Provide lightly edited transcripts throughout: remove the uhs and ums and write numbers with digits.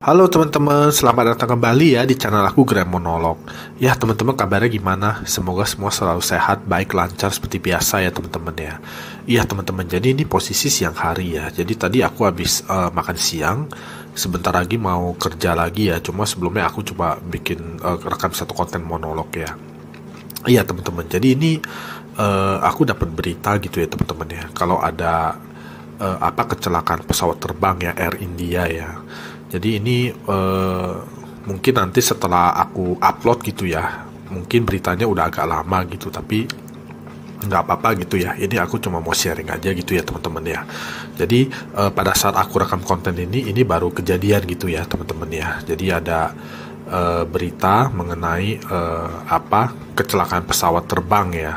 Halo teman-teman, selamat datang kembali ya di channel aku Grand Monolog. Ya teman-teman, kabarnya gimana? Semoga semua selalu sehat, baik, lancar seperti biasa ya teman-teman ya. Iya teman-teman, jadi ini posisi siang hari ya. Jadi tadi aku habis makan siang, sebentar lagi mau kerja lagi ya. Cuma sebelumnya aku coba bikin rekam satu konten monolog ya. Iya teman-teman, jadi ini aku dapat berita gitu ya teman-teman ya. Kalau ada kecelakaan pesawat terbang ya Air India ya. Jadi ini mungkin nanti setelah aku upload gitu ya, mungkin beritanya udah agak lama gitu, tapi nggak apa-apa gitu ya. Ini aku cuma mau sharing aja gitu ya teman-teman ya. Jadi pada saat aku rekam konten ini baru kejadian gitu ya teman-teman ya. Jadi ada berita mengenai kecelakaan pesawat terbang ya,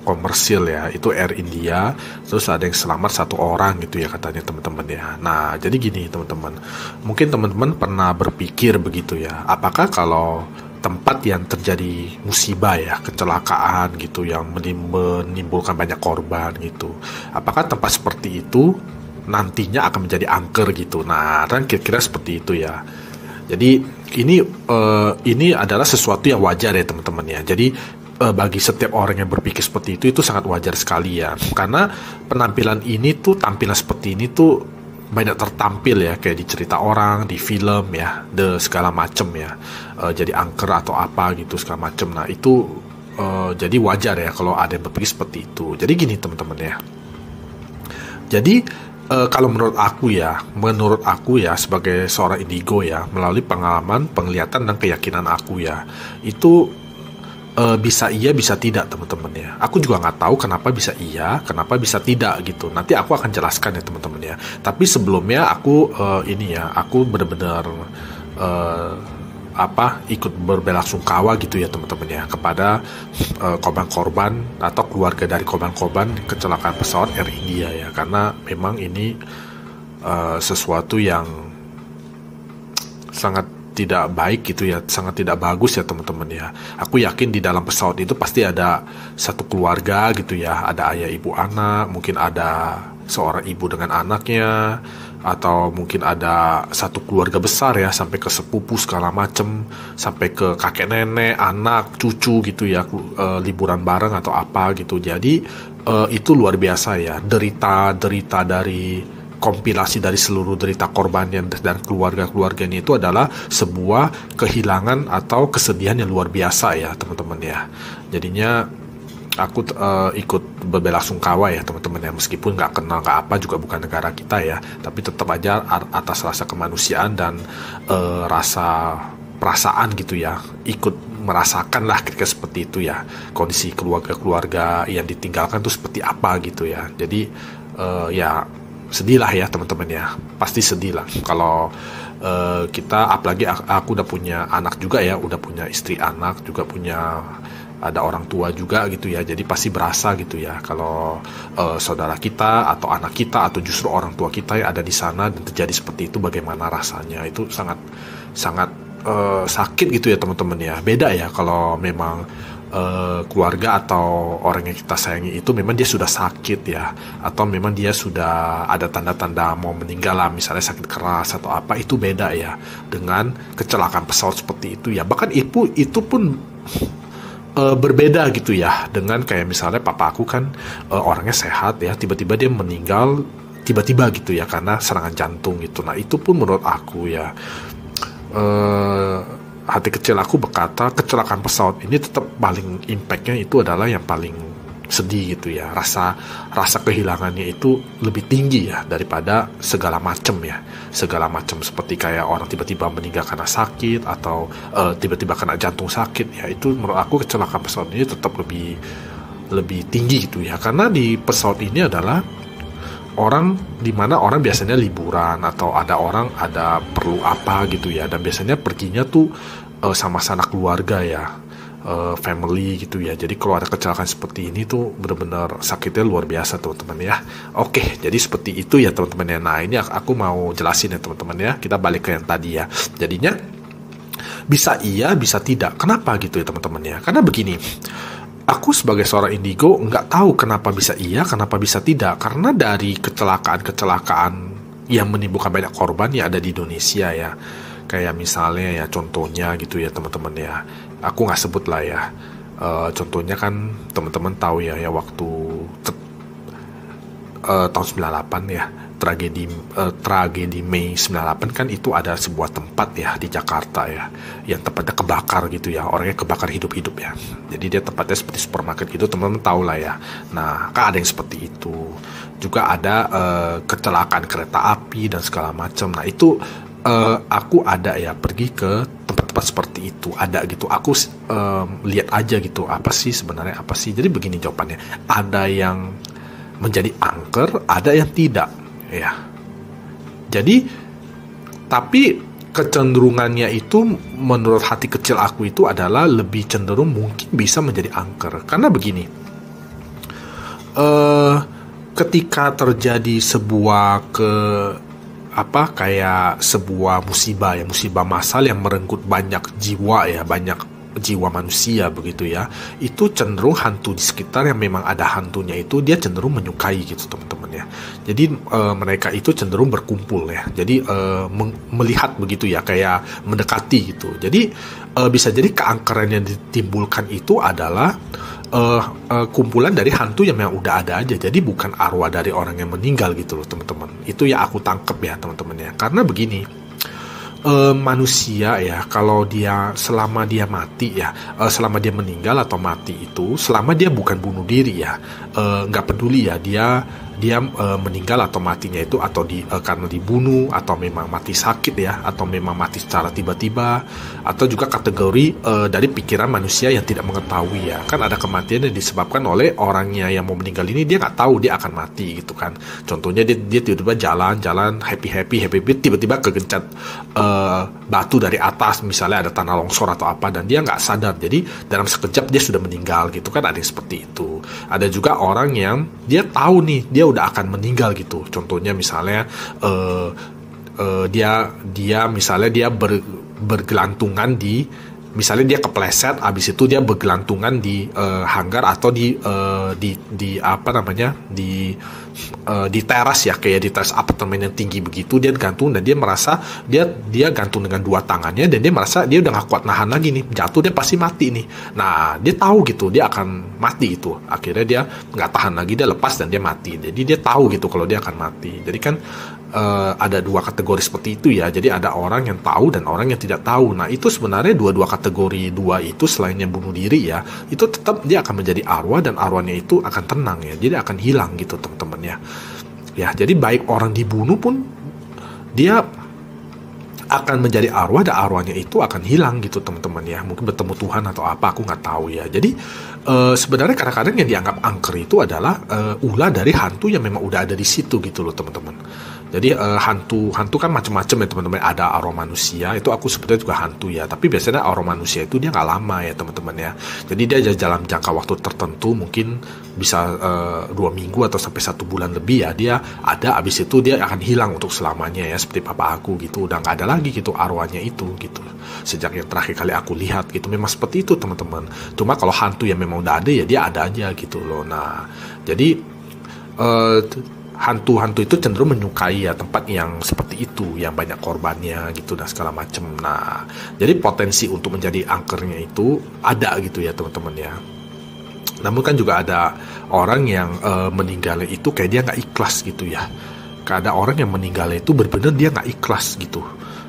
komersil ya, itu Air India. Terus ada yang selamat satu orang gitu ya katanya teman-teman ya. Nah jadi gini teman-teman, mungkin teman-teman pernah berpikir begitu ya, apakah kalau tempat yang terjadi musibah ya, kecelakaan gitu yang menimbulkan banyak korban gitu, apakah tempat seperti itu nantinya akan menjadi angker gitu? Nah kan kira-kira seperti itu ya. Jadi ini adalah sesuatu yang wajar ya teman-teman ya. Jadi bagi setiap orang yang berpikir seperti itu sangat wajar sekali ya. Karena tampilan seperti ini tuh banyak tertampil ya, kayak di cerita orang, di film ya, segala macem ya. Jadi angker atau apa gitu segala macem. Nah itu jadi wajar ya kalau ada yang berpikir seperti itu. Jadi gini teman-teman ya. Jadi kalau menurut aku ya sebagai seorang indigo ya, melalui pengalaman, penglihatan dan keyakinan aku ya, itu bisa iya bisa tidak teman-teman ya. Aku juga nggak tahu kenapa bisa iya, kenapa bisa tidak gitu. Nanti aku akan jelaskan ya teman-teman ya. Tapi sebelumnya aku aku benar-benar ikut berbelasungkawa gitu ya teman-teman ya kepada korban-korban atau keluarga dari korban-korban kecelakaan pesawat Air India ya, karena memang ini sesuatu yang sangat tidak baik gitu ya, sangat tidak bagus ya teman-teman ya. Aku yakin di dalam pesawat itu pasti ada satu keluarga gitu ya, ada ayah ibu anak, mungkin ada seorang ibu dengan anaknya, atau mungkin ada satu keluarga besar ya, sampai ke sepupu segala macem, sampai ke kakek nenek, anak, cucu gitu ya, liburan bareng atau apa gitu. Jadi itu luar biasa ya, derita dari kompilasi dari seluruh derita korban dan keluarga-keluarganya itu adalah sebuah kehilangan atau kesedihan yang luar biasa ya teman-teman ya. Jadinya aku ikut berbelasungkawa ya teman-teman ya, meskipun nggak kenal nggak apa, juga bukan negara kita ya, tapi tetap aja atas rasa kemanusiaan dan rasa perasaan gitu ya, ikut merasakan lah ketika seperti itu ya, kondisi keluarga-keluarga yang ditinggalkan itu seperti apa gitu ya. Jadi ya sedih lah ya teman-teman ya, pasti sedih lah kalau kita, apalagi aku udah punya anak juga ya, udah punya istri, anak juga, punya ada orang tua juga gitu ya. Jadi pasti berasa gitu ya kalau saudara kita atau anak kita atau justru orang tua kita yang ada di sana dan terjadi seperti itu, bagaimana rasanya. Itu sangat sakit gitu ya teman-teman ya. Beda ya kalau memang keluarga atau orang yang kita sayangi itu memang dia sudah sakit ya, atau memang dia sudah ada tanda-tanda mau meninggal lah, misalnya sakit keras atau apa, itu beda ya dengan kecelakaan pesawat seperti itu ya. Bahkan itu pun berbeda gitu ya dengan kayak misalnya papa aku kan orangnya sehat ya, tiba-tiba dia meninggal tiba-tiba gitu ya karena serangan jantung gitu. Nah itu pun menurut aku ya, hati kecil aku berkata kecelakaan pesawat ini tetap paling impactnya itu adalah yang paling sedih gitu ya. Rasa kehilangannya itu lebih tinggi ya daripada segala macam ya, segala macam seperti kayak orang tiba-tiba meninggal karena sakit atau tiba-tiba kena jantung sakit ya. Itu menurut aku kecelakaan pesawat ini tetap lebih tinggi gitu ya, karena di pesawat ini adalah dimana orang biasanya liburan atau ada perlu apa gitu ya, dan biasanya perginya tuh sama sanak keluarga ya, family gitu ya. Jadi kalau ada kecelakaan seperti ini tuh benar-benar sakitnya luar biasa teman-teman ya. Oke, jadi seperti itu ya teman-teman ya. Nah ini aku mau jelasin ya teman-teman ya, kita balik ke yang tadi ya. Jadinya bisa iya bisa tidak, kenapa gitu ya teman-teman ya. Karena begini, aku sebagai seorang indigo nggak tahu kenapa bisa iya, kenapa bisa tidak. Karena dari kecelakaan yang menimbulkan banyak korban yang ada di Indonesia ya, Kayak misalnya ya contohnya gitu ya teman-teman ya, aku nggak sebut lah ya. Contohnya kan teman-teman tahu ya waktu tahun 98 ya, tragedi Mei 98 kan itu ada sebuah tempat ya di Jakarta ya, yang tempatnya kebakar gitu ya, orangnya kebakar hidup-hidup ya. Jadi dia tempatnya seperti supermarket gitu, teman-teman tahu lah ya. Nah, kan ada yang seperti itu. Juga ada kecelakaan kereta api dan segala macam. Nah, itu aku ada ya pergi ke tempat-tempat seperti itu, ada gitu. Aku lihat aja gitu, apa sih sebenarnya, apa sih. Jadi begini jawabannya, ada yang menjadi angker, ada yang tidak ya. Jadi tapi kecenderungannya itu menurut hati kecil aku itu adalah lebih cenderung mungkin bisa menjadi angker. Karena begini, ketika terjadi sebuah kayak sebuah musibah massal yang merenggut banyak jiwa ya, banyak jiwa manusia begitu ya, itu cenderung hantu di sekitar yang memang ada hantunya itu dia cenderung menyukai gitu teman-teman ya. Jadi mereka itu cenderung berkumpul ya, jadi melihat begitu ya, kayak mendekati gitu. Jadi bisa jadi keangkeran yang ditimbulkan itu adalah kumpulan dari hantu yang memang udah ada aja, jadi bukan arwah dari orang yang meninggal gitu loh teman-teman. Itu ya aku tangkep ya teman-teman ya. Karena begini, manusia ya, kalau dia selama dia mati ya, selama dia meninggal atau mati itu, selama dia bukan bunuh diri ya, nggak peduli ya dia meninggal atau matinya itu atau karena dibunuh atau memang mati sakit ya, atau memang mati secara tiba-tiba, atau juga kategori dari pikiran manusia yang tidak mengetahui ya. Kan ada kematian yang disebabkan oleh orangnya yang mau meninggal ini, dia nggak tahu dia akan mati gitu kan. Contohnya dia tiba-tiba jalan happy tiba-tiba kegencet batu dari atas, misalnya ada tanah longsor atau apa, dan dia nggak sadar, jadi dalam sekejap dia sudah meninggal gitu kan. Ada yang seperti itu. Ada juga orang yang dia tahu nih dia udah akan meninggal gitu. Contohnya misalnya dia misalnya dia bergelantungan di, misalnya dia kepleset, abis itu dia bergelantungan di hanggar atau di apa namanya, di teras ya, kayak di teras apartemen yang tinggi begitu, dia gantung dan dia merasa dia gantung dengan dua tangannya, dan dia merasa dia udah gak kuat nahan lagi nih, jatuh dia pasti mati nih. Nah, dia tahu gitu dia akan mati itu, akhirnya dia nggak tahan lagi, dia lepas dan dia mati. Jadi dia tahu gitu kalau dia akan mati. Jadi kan ada dua kategori seperti itu ya. Jadi ada orang yang tahu dan orang yang tidak tahu. Nah, itu sebenarnya dua kategori dua itu, selain yang bunuh diri ya, itu tetap dia akan menjadi arwah, dan arwahnya itu akan tenang ya, jadi akan hilang gitu teman-teman ya. Jadi baik orang dibunuh pun dia akan menjadi arwah, dan arwahnya itu akan hilang gitu teman-teman ya. Mungkin bertemu Tuhan atau apa, aku nggak tahu ya. Jadi sebenarnya kadang-kadang yang dianggap angker itu adalah ulah dari hantu yang memang udah ada di situ gitu loh teman-teman. Jadi hantu kan macam-macam ya teman-teman. Ada arwah manusia, itu aku sebutnya juga hantu ya. Tapi biasanya arwah manusia itu dia nggak lama ya teman-teman ya. Jadi dia dalam jangka waktu tertentu, mungkin bisa 2 minggu atau sampai 1 bulan lebih ya. Dia ada, abis itu dia akan hilang untuk selamanya ya. Seperti papa aku gitu, udah nggak ada lagi gitu arwahnya itu gitu. Sejak yang terakhir kali aku lihat gitu, memang seperti itu teman-teman. Cuma kalau hantu yang memang udah ada ya, dia ada aja gitu loh. Nah, jadi hantu-hantu itu cenderung menyukai ya tempat yang seperti itu, yang banyak korbannya gitu dan segala macam. Nah, jadi potensi untuk menjadi angkernya itu ada gitu ya teman-teman ya. Namun kan juga ada orang yang meninggalnya itu kayak dia nggak ikhlas gitu ya. Ada orang yang meninggalnya itu benar-benar dia nggak ikhlas gitu.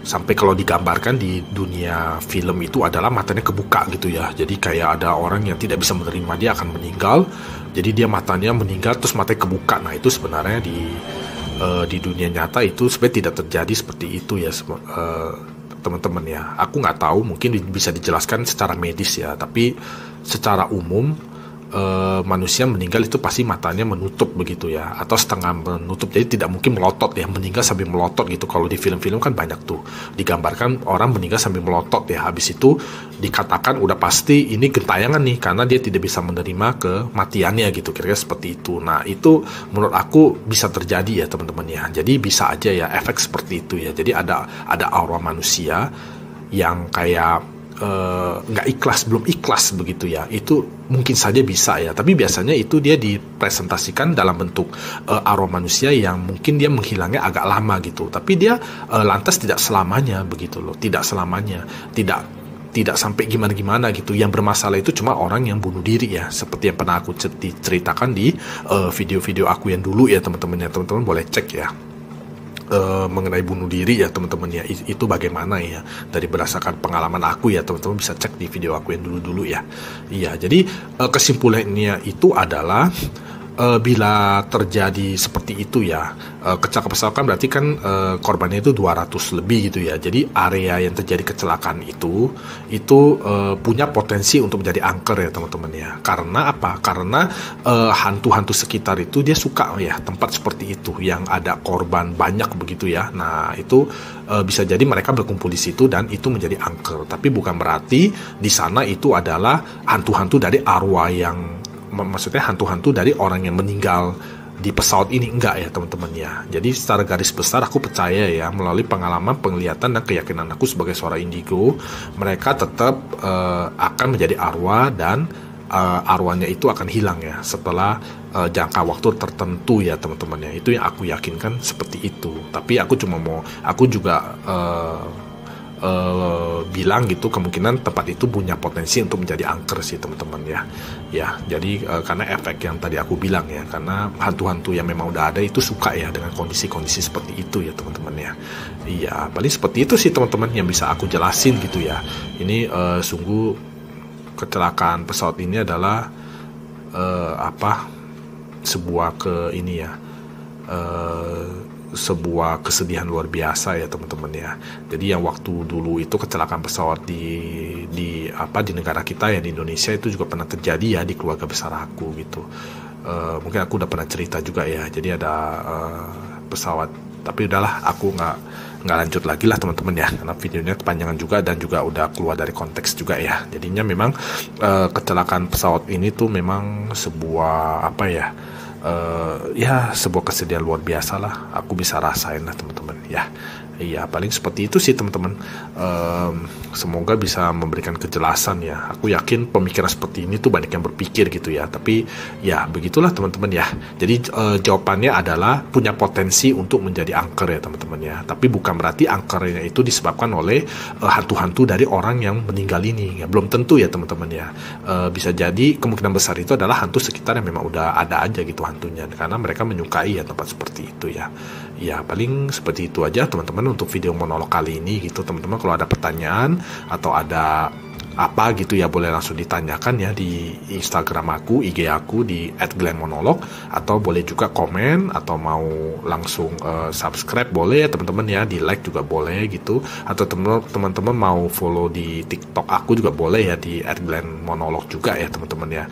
Sampai kalau digambarkan di dunia film itu adalah matanya kebuka gitu ya. Jadi kayak ada orang yang tidak bisa menerima dia akan meninggal. Jadi dia matanya meninggal terus matanya kebuka. Nah, itu sebenarnya di dunia nyata itu sebenarnya tidak terjadi seperti itu ya teman-teman ya. Aku nggak tahu, mungkin bisa dijelaskan secara medis ya. Tapi secara umum manusia meninggal itu pasti matanya menutup begitu ya, atau setengah menutup, jadi tidak mungkin melotot ya, meninggal sambil melotot gitu. Kalau di film-film kan banyak tuh digambarkan orang meninggal sambil melotot ya, habis itu dikatakan udah pasti ini gentayangan nih karena dia tidak bisa menerima kematiannya gitu, kira-kira seperti itu. Nah, itu menurut aku bisa terjadi ya teman-teman ya. Jadi bisa aja ya efek seperti itu ya. Jadi ada arwah manusia yang kayak nggak ikhlas, belum ikhlas begitu ya, itu mungkin saja bisa ya, tapi biasanya itu dia dipresentasikan dalam bentuk arwah manusia yang mungkin dia menghilangnya agak lama gitu, tapi dia lantas tidak selamanya begitu loh, tidak selamanya, tidak sampai gimana-gimana gitu. Yang bermasalah itu cuma orang yang bunuh diri ya, seperti yang pernah aku ceritakan di video-video aku yang dulu ya teman-teman ya, teman-teman boleh cek ya. Mengenai bunuh diri ya teman-teman ya, itu bagaimana ya, dari berdasarkan pengalaman aku ya, teman-teman bisa cek di video aku yang dulu-dulu ya. Iya, jadi kesimpulannya itu adalah bila terjadi seperti itu ya, kecelakaan pesawat kan berarti kan korbannya itu 200 lebih gitu ya. Jadi area yang terjadi kecelakaan itu punya potensi untuk menjadi angker ya teman-teman ya. Karena apa? Karena hantu-hantu sekitar itu dia suka ya tempat seperti itu yang ada korban banyak begitu ya. Nah itu bisa jadi mereka berkumpul di situ dan itu menjadi angker. Tapi bukan berarti di sana itu adalah hantu-hantu dari arwah yang, maksudnya hantu-hantu dari orang yang meninggal di pesawat ini, enggak ya teman-teman ya. Jadi secara garis besar aku percaya ya, melalui pengalaman, penglihatan dan keyakinan aku sebagai seorang indigo, mereka tetap akan menjadi arwah dan arwahnya itu akan hilang ya setelah jangka waktu tertentu ya teman-teman ya. Itu yang aku yakinkan seperti itu. Tapi aku juga bilang gitu, kemungkinan tempat itu punya potensi untuk menjadi angker sih teman-teman ya. Jadi karena efek yang tadi aku bilang ya, karena hantu-hantu yang memang udah ada itu suka ya dengan kondisi-kondisi seperti itu ya teman-teman ya. Iya, paling seperti itu sih teman-teman yang bisa aku jelasin gitu ya. Ini sungguh kecelakaan pesawat ini adalah sebuah kesedihan luar biasa ya teman-teman ya. Jadi yang waktu dulu itu kecelakaan pesawat di negara kita ya, di Indonesia, itu juga pernah terjadi ya di keluarga besar aku gitu. Mungkin aku udah pernah cerita juga ya. Jadi ada pesawat, tapi udahlah aku nggak lanjut lagi lah teman-teman ya, karena videonya kepanjangan juga dan juga udah keluar dari konteks juga ya. Jadinya memang kecelakaan pesawat ini tuh memang sebuah sebuah kesedihan luar biasa lah, aku bisa rasain lah teman-teman ya. Iya, paling seperti itu sih teman-teman. Semoga bisa memberikan kejelasan ya. Aku yakin pemikiran seperti ini tuh banyak yang berpikir gitu ya. Tapi ya begitulah teman-teman ya. Jadi jawabannya adalah punya potensi untuk menjadi angker ya teman-teman ya. Tapi bukan berarti angkernya itu disebabkan oleh hantu-hantu dari orang yang meninggal ini ya. Belum tentu ya teman-teman ya. Bisa jadi kemungkinan besar itu adalah hantu sekitar yang memang udah ada aja gitu hantunya, karena mereka menyukai ya tempat seperti itu ya. Ya paling seperti itu aja teman-teman untuk video monolog kali ini gitu teman-teman. Kalau ada pertanyaan atau ada apa gitu ya, boleh langsung ditanyakan ya di Instagram aku, IG aku di @glennmonolog, atau boleh juga komen, atau mau langsung subscribe boleh ya teman-teman ya, di like juga boleh gitu, atau teman-teman mau follow di TikTok aku juga boleh ya di @glennmonolog juga ya teman-teman ya.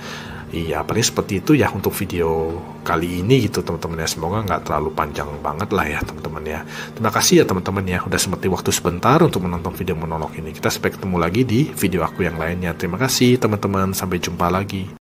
Iya, paling seperti itu ya untuk video kali ini gitu teman-teman ya. Semoga nggak terlalu panjang banget lah ya teman-teman ya. Terima kasih ya teman-teman ya, udah sempetin waktu sebentar untuk menonton video monolog ini. Kita sampai ketemu lagi di video aku yang lainnya. Terima kasih teman-teman, sampai jumpa lagi.